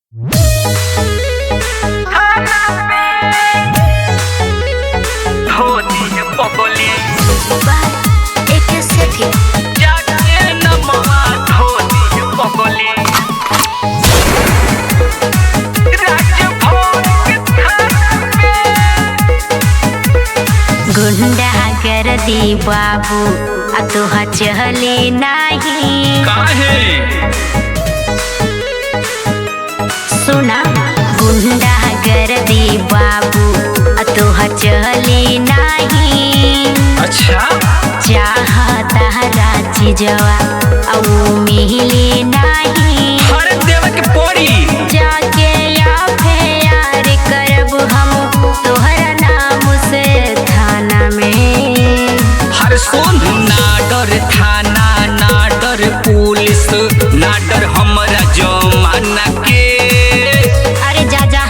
गुंडा कर दी बाबू आ तोहा चहले नाही काहे सुना गुंडा कर दी बाबू आ तोहा चहले नाही। अच्छा चाहता राजी जवा औ मिले नाही हर देव के पोरी जाके या प्यार करब हम तोहरा नाम से थाना में। हर सुन ना डर थाना ना डर पुलिस ना डर हमरा जमाना के। अरे जा जा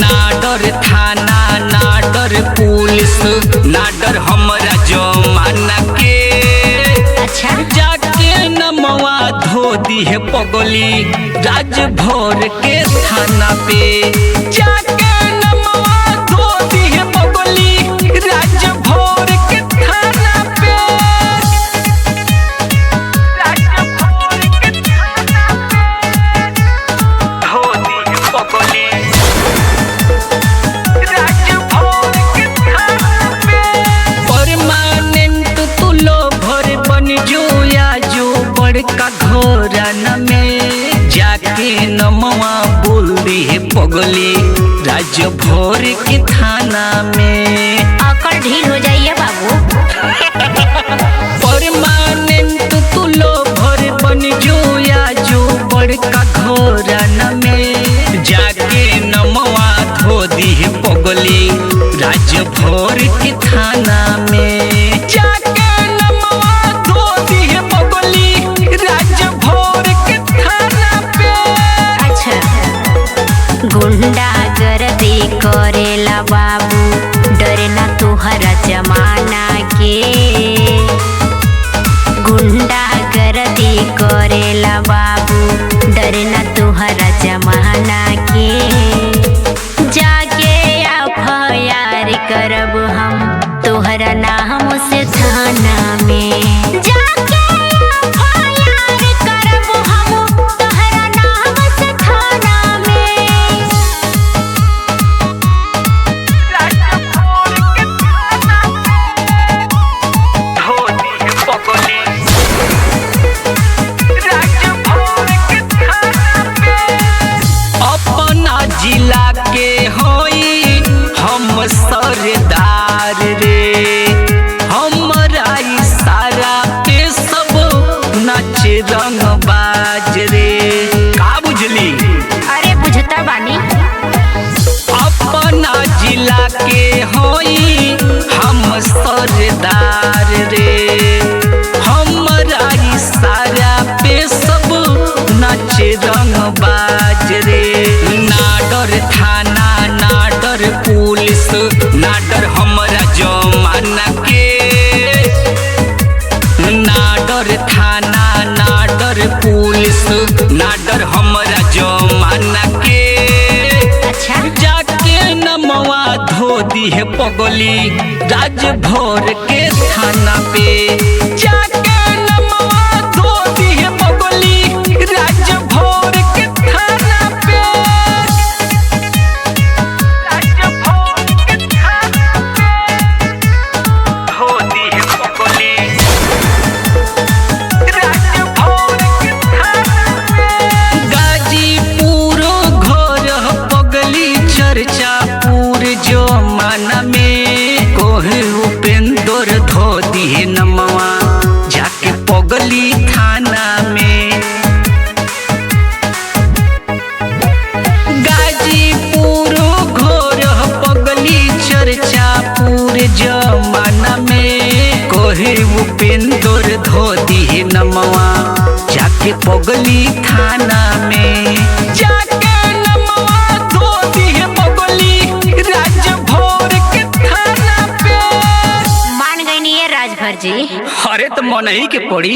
ना डर थाना ना डर पुलिस ना डर हमरा जमाना के। अच्छा जाके नमवा धो दी है पगली राज भर के थाना पे। जाके नमवा धो दी है पगली राज भर के थाना पे। राज भर के थाना पे धो दी है पगली राज भर के थाना पे। परमानेंट तू लो भर बन जो या जो बड़का घोरन में जाके नमवा बोल दी है पगली राज भर के थाना में। अकड़ ढील हो जाइए बाबू। परमानेंट तू लो भर बन जो या जो बड़का घोरन में जाके नमवा धो दी है पगली राज भर के थाना में। जाके नमवा धो दी है पगली राज भर के थाना पे। अच्छा गुंडा गर्दी करेला बाबू डरे ना तुहरा जमाना के। गुंडा गर्दी करेला बाबू डरे ना तुहरा जमाना के। जाके एफआईआर करब हम तोहरा नाम से थाना में। जाके एफआईआर करब हम तोहरा नाम से थाना में। राज भर के थाना पे धो दी है पगली राज भर के थाना पे। अपना जिला के होई हम सरदार रे हमरा इशारा पे सब नाचे रंगबाज रे। का बुझली अरे बुझता बानी अपना जिला के होई हम सरदार रे हमरा इशारा पे सब नाचे रंगबाज रे। ना डर थाना ना डर पुलिस ना डर हमरा जमाना के। ना डर थाना ना डर पुलिस ना डर हमरा जमाना के। अच्छा जाके नमवा धो दी है पगली राज भर के थाना पे। जाके नमवा धो दी है पगली राज भर के थाना पे। राज भर के थाना पे धो दी है पगली राज भर के थाना पे। गाजीपुर घर पगली चर्चा पूरे जमाना में कोहे उपेंद्र धो दिए नमवा जाके पगली थाना में। गाजीपुर घर पगली चर्चा पूरे जमाना में कोहे उपेंद्र धो दिए नमवा जाके पगली थाना में। जाके नमवा धो दिए पगली राज भर के थाना पे। मान गई नहीं है राजभर जी। अरे तो मन ही के पड़ी।